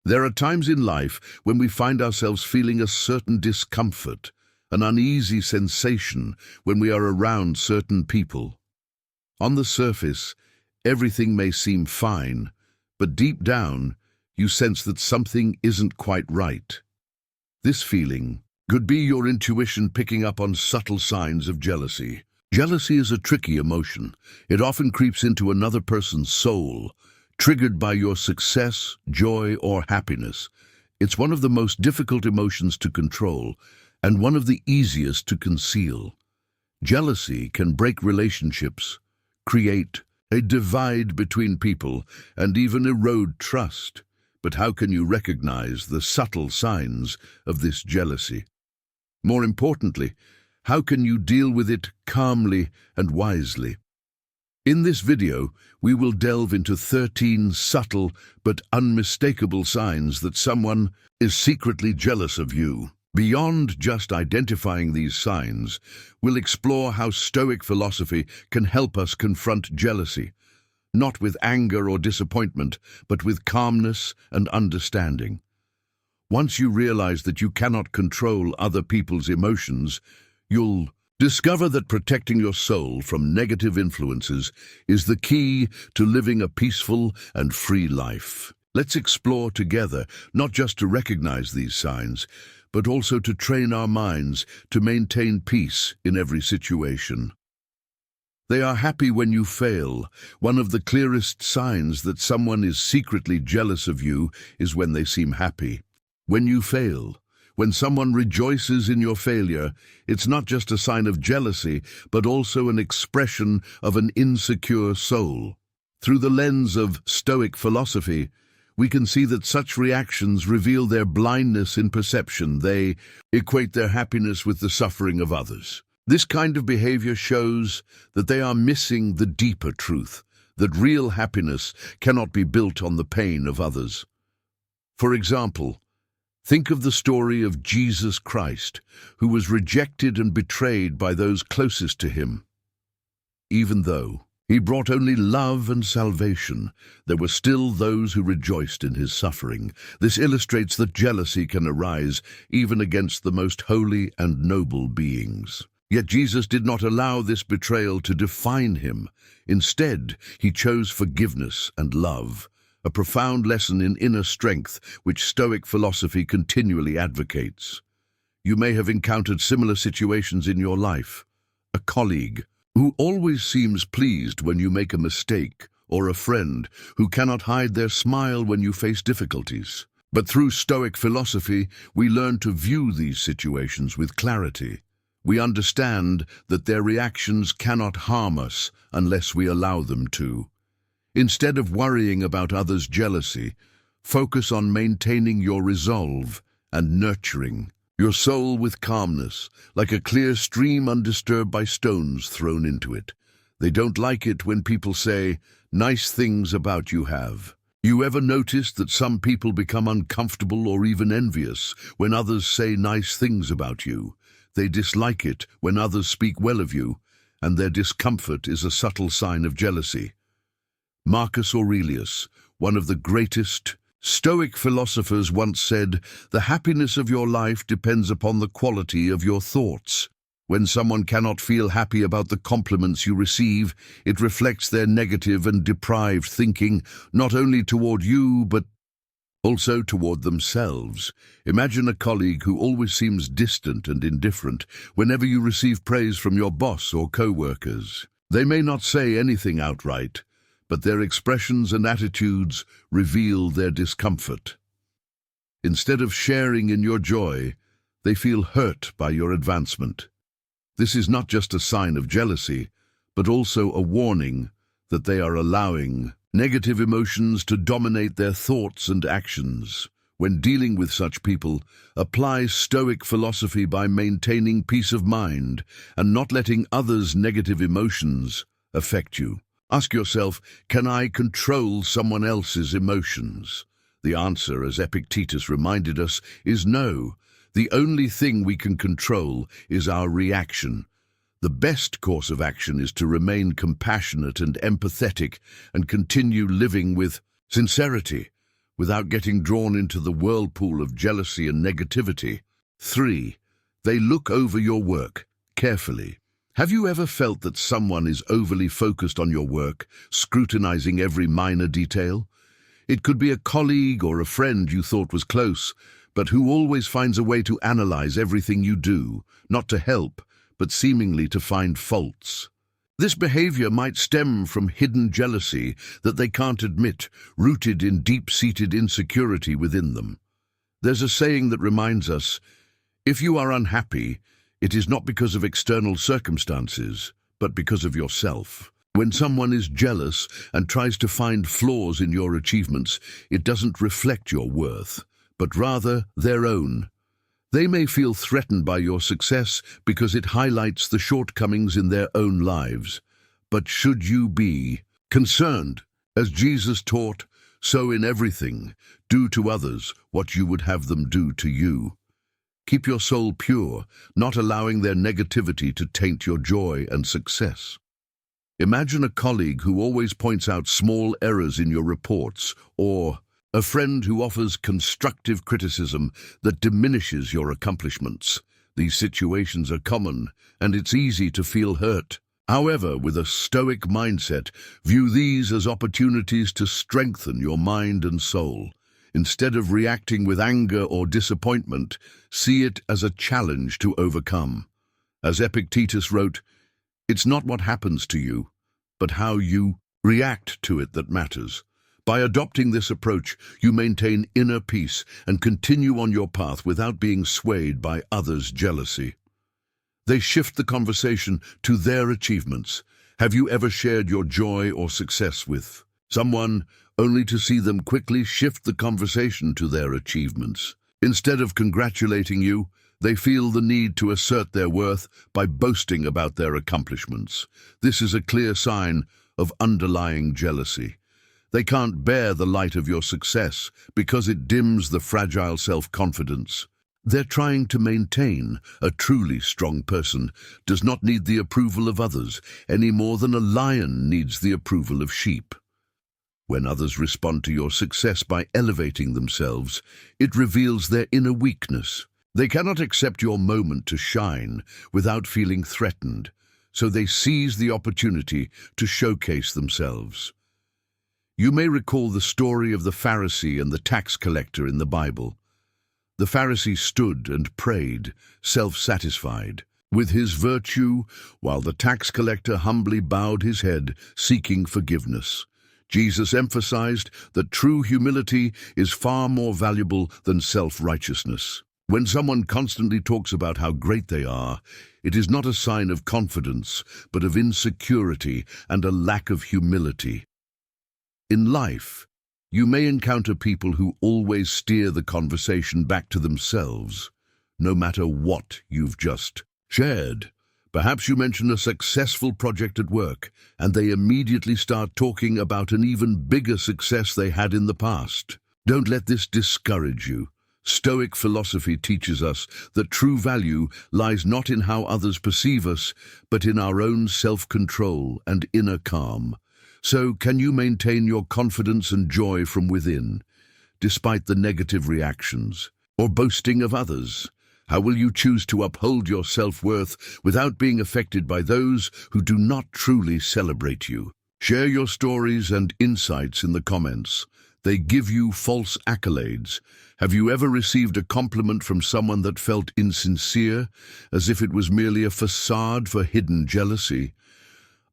There are times in life when we find ourselves feeling a certain discomfort, an uneasy sensation when we are around certain people. On the surface, everything may seem fine, but deep down, you sense that something isn't quite right. This feeling could be your intuition picking up on subtle signs of jealousy. Jealousy is a tricky emotion. It often creeps into another person's soul, triggered by your success, joy, or happiness. It's one of the most difficult emotions to control, and one of the easiest to conceal. Jealousy can break relationships, create a divide between people, and even erode trust. But how can you recognize the subtle signs of this jealousy? More importantly, how can you deal with it calmly and wisely? In this video, we will delve into 13 subtle but unmistakable signs that someone is secretly jealous of you. Beyond just identifying these signs, we'll explore how Stoic philosophy can help us confront jealousy, not with anger or disappointment, but with calmness and understanding. Once you realize that you cannot control other people's emotions, you'll discover that protecting your soul from negative influences is the key to living a peaceful and free life. Let's explore together, not just to recognize these signs, but also to train our minds to maintain peace in every situation. They are happy when you fail. One of the clearest signs that someone is secretly jealous of you is when they seem happy. When you fail, when someone rejoices in your failure, it's not just a sign of jealousy, but also an expression of an insecure soul. Through the lens of Stoic philosophy, we can see that such reactions reveal their blindness in perception. They equate their happiness with the suffering of others. This kind of behavior shows that they are missing the deeper truth, that real happiness cannot be built on the pain of others. For example, think of the story of Jesus Christ, who was rejected and betrayed by those closest to him. Even though he brought only love and salvation, there were still those who rejoiced in his suffering. This illustrates that jealousy can arise even against the most holy and noble beings. Yet Jesus did not allow this betrayal to define him. Instead, he chose forgiveness and love, a profound lesson in inner strength which Stoic philosophy continually advocates. You may have encountered similar situations in your life. A colleague who always seems pleased when you make a mistake, or a friend who cannot hide their smile when you face difficulties. But through Stoic philosophy, we learn to view these situations with clarity. We understand that their reactions cannot harm us unless we allow them to. Instead of worrying about others' jealousy, focus on maintaining your resolve and nurturing your soul with calmness, like a clear stream undisturbed by stones thrown into it. They don't like it when people say nice things about you have. You ever noticed that some people become uncomfortable or even envious when others say nice things about you? They dislike it when others speak well of you, and their discomfort is a subtle sign of jealousy. Marcus Aurelius, one of the greatest Stoic philosophers, once said, "The happiness of your life depends upon the quality of your thoughts." When someone cannot feel happy about the compliments you receive, it reflects their negative and deprived thinking, not only toward you, but also toward themselves. Imagine a colleague who always seems distant and indifferent whenever you receive praise from your boss or co-workers. They may not say anything outright, but their expressions and attitudes reveal their discomfort. Instead of sharing in your joy, they feel hurt by your advancement. This is not just a sign of jealousy, but also a warning that they are allowing negative emotions to dominate their thoughts and actions. When dealing with such people, apply Stoic philosophy by maintaining peace of mind and not letting others' negative emotions affect you. Ask yourself, can I control someone else's emotions? The answer, as Epictetus reminded us, is no. The only thing we can control is our reaction. The best course of action is to remain compassionate and empathetic and continue living with sincerity. without getting drawn into the whirlpool of jealousy and negativity. 3. They look over your work carefully. Have you ever felt that someone is overly focused on your work, scrutinizing every minor detail? It could be a colleague or a friend you thought was close, but who always finds a way to analyze everything you do, not to help, but seemingly to find faults. This behavior might stem from hidden jealousy that they can't admit, rooted in deep-seated insecurity within them. There's a saying that reminds us, if you are unhappy, it is not because of external circumstances, but because of yourself. When someone is jealous and tries to find flaws in your achievements, it doesn't reflect your worth, but rather their own. They may feel threatened by your success because it highlights the shortcomings in their own lives. But should you be concerned? As Jesus taught, so in everything, do to others what you would have them do to you. Keep your soul pure, not allowing their negativity to taint your joy and success. Imagine a colleague who always points out small errors in your reports, or a friend who offers constructive criticism that diminishes your accomplishments. These situations are common, and it's easy to feel hurt. However, with a stoic mindset, view these as opportunities to strengthen your mind and soul. Instead of reacting with anger or disappointment, see it as a challenge to overcome. As Epictetus wrote, "It's not what happens to you, but how you react to it that matters." By adopting this approach, you maintain inner peace and continue on your path without being swayed by others' jealousy. They shift the conversation to their achievements. Have you ever shared your joy or success with someone only to see them quickly shift the conversation to their achievements? Instead of congratulating you, they feel the need to assert their worth by boasting about their accomplishments. This is a clear sign of underlying jealousy. They can't bear the light of your success because it dims the fragile self-confidence. They're trying to maintain. A truly strong person does not need the approval of others any more than a lion needs the approval of sheep. When others respond to your success by elevating themselves, it reveals their inner weakness. They cannot accept your moment to shine without feeling threatened, so they seize the opportunity to showcase themselves. You may recall the story of the Pharisee and the tax collector in the Bible. The Pharisee stood and prayed, self-satisfied with his virtue, while the tax collector humbly bowed his head, seeking forgiveness. Jesus emphasized that true humility is far more valuable than self-righteousness. When someone constantly talks about how great they are, it is not a sign of confidence, but of insecurity and a lack of humility. In life, you may encounter people who always steer the conversation back to themselves, no matter what you've just shared. Perhaps you mention a successful project at work, and they immediately start talking about an even bigger success they had in the past. Don't let this discourage you. Stoic philosophy teaches us that true value lies not in how others perceive us, but in our own self-control and inner calm. So, can you maintain your confidence and joy from within, despite the negative reactions or boasting of others? How will you choose to uphold your self-worth without being affected by those who do not truly celebrate you? Share your stories and insights in the comments. They give you false accolades. Have you ever received a compliment from someone that felt insincere, as if it was merely a facade for hidden jealousy?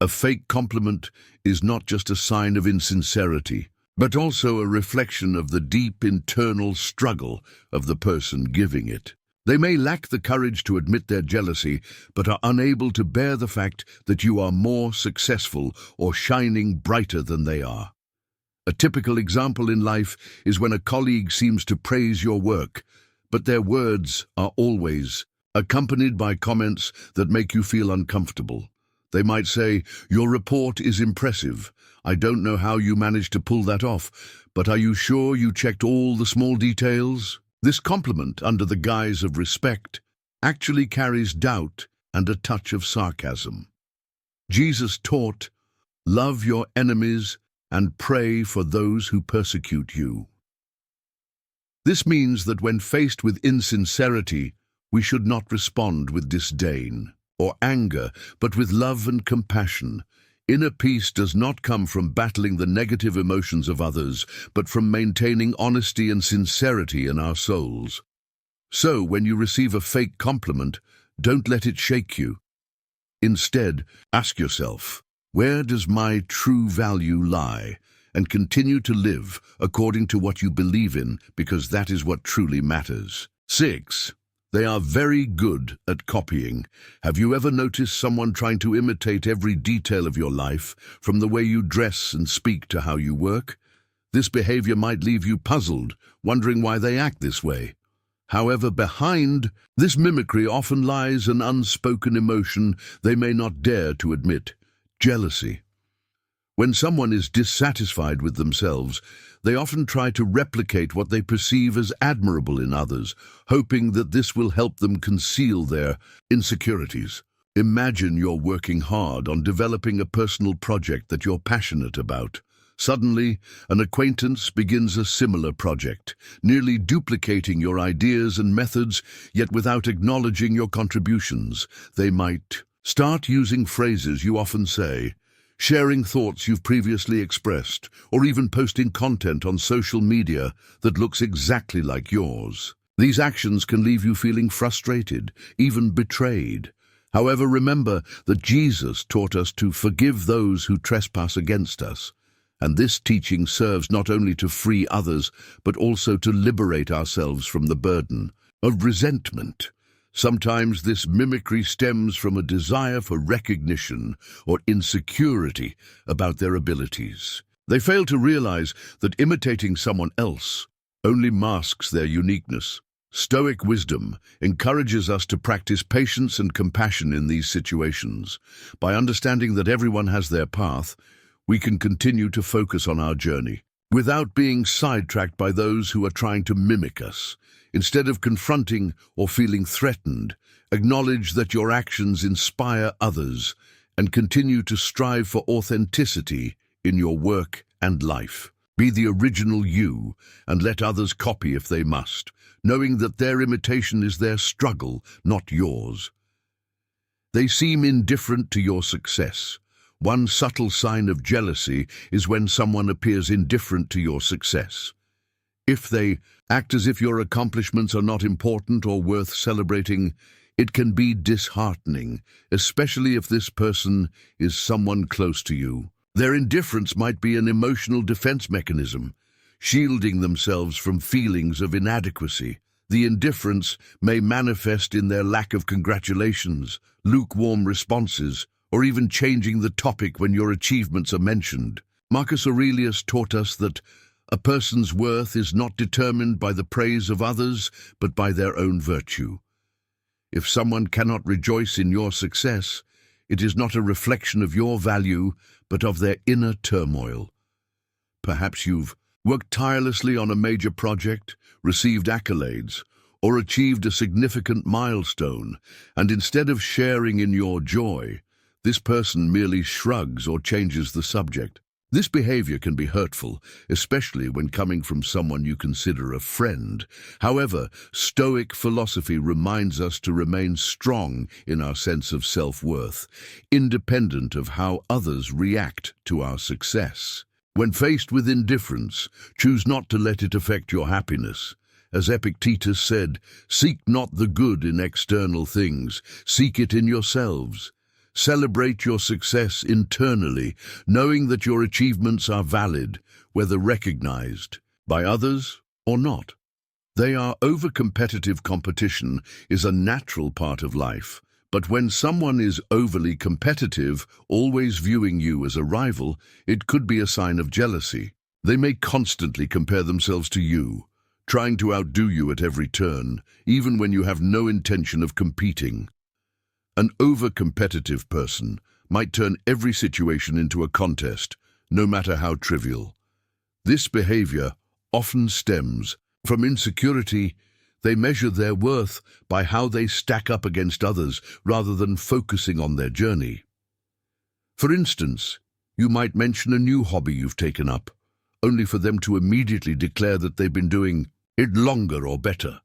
A fake compliment is not just a sign of insincerity, but also a reflection of the deep internal struggle of the person giving it. They may lack the courage to admit their jealousy, but are unable to bear the fact that you are more successful or shining brighter than they are. A typical example in life is when a colleague seems to praise your work, but their words are always accompanied by comments that make you feel uncomfortable. They might say, "Your report is impressive. I don't know how you managed to pull that off, but are you sure you checked all the small details?" This compliment, under the guise of respect, actually carries doubt and a touch of sarcasm. Jesus taught, "Love your enemies and pray for those who persecute you." This means that when faced with insincerity, we should not respond with disdain or anger, but with love and compassion. Inner peace does not come from battling the negative emotions of others, but from maintaining honesty and sincerity in our souls. So, when you receive a fake compliment, don't let it shake you. Instead, ask yourself, where does my true value lie? And continue to live according to what you believe in, because that is what truly matters. 6. They are very good at copying. Have you ever noticed someone trying to imitate every detail of your life, from the way you dress and speak to how you work? This behavior might leave you puzzled, wondering why they act this way. However, behind this mimicry often lies an unspoken emotion they may not dare to admit: jealousy. When someone is dissatisfied with themselves, they often try to replicate what they perceive as admirable in others, hoping that this will help them conceal their insecurities. Imagine you're working hard on developing a personal project that you're passionate about. Suddenly, an acquaintance begins a similar project, nearly duplicating your ideas and methods, yet without acknowledging your contributions. They might start using phrases you often say, sharing thoughts you've previously expressed, or even posting content on social media that looks exactly like yours. These actions can leave you feeling frustrated, even betrayed. However, remember that Jesus taught us to forgive those who trespass against us, and this teaching serves not only to free others, but also to liberate ourselves from the burden of resentment. Sometimes this mimicry stems from a desire for recognition or insecurity about their abilities. They fail to realize that imitating someone else only masks their uniqueness. Stoic wisdom encourages us to practice patience and compassion in these situations. By understanding that everyone has their path, we can continue to focus on our journey without being sidetracked by those who are trying to mimic us. Instead of confronting or feeling threatened, acknowledge that your actions inspire others and continue to strive for authenticity in your work and life. Be the original you and let others copy if they must, knowing that their imitation is their struggle, not yours. They seem indifferent to your success. One subtle sign of jealousy is when someone appears indifferent to your success. If they act as if your accomplishments are not important or worth celebrating, it can be disheartening, especially if this person is someone close to you. Their indifference might be an emotional defense mechanism, shielding themselves from feelings of inadequacy. The indifference may manifest in their lack of congratulations, lukewarm responses, or even changing the topic when your achievements are mentioned. Marcus Aurelius taught us that a person's worth is not determined by the praise of others, but by their own virtue. If someone cannot rejoice in your success, it is not a reflection of your value, but of their inner turmoil. Perhaps you've worked tirelessly on a major project, received accolades, or achieved a significant milestone, and instead of sharing in your joy, this person merely shrugs or changes the subject. This behavior can be hurtful, especially when coming from someone you consider a friend. However, Stoic philosophy reminds us to remain strong in our sense of self-worth, independent of how others react to our success. When faced with indifference, choose not to let it affect your happiness. As Epictetus said, "Seek not the good in external things, seek it in yourselves." Celebrate your success internally, knowing that your achievements are valid, whether recognized by others or not. Over-competitive competition is a natural part of life, but when someone is overly competitive, always viewing you as a rival, it could be a sign of jealousy. They may constantly compare themselves to you, trying to outdo you at every turn, even when you have no intention of competing. An over-competitive person might turn every situation into a contest, no matter how trivial. This behavior often stems from insecurity. They measure their worth by how they stack up against others rather than focusing on their journey. For instance, you might mention a new hobby you've taken up, only for them to immediately declare that they've been doing it longer or better.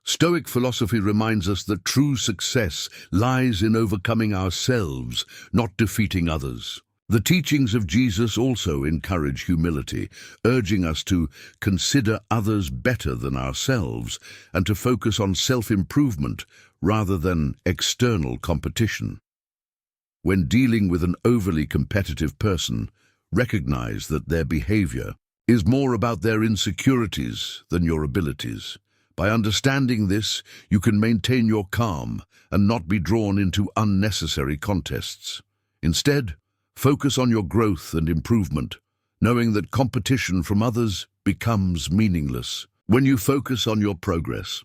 Stoic philosophy reminds us that true success lies in overcoming ourselves, not defeating others. The teachings of Jesus also encourage humility, urging us to consider others better than ourselves and to focus on self-improvement rather than external competition. When dealing with an overly competitive person, recognize that their behavior is more about their insecurities than your abilities. By understanding this, you can maintain your calm and not be drawn into unnecessary contests. Instead, focus on your growth and improvement, knowing that competition from others becomes meaningless. When you focus on your progress,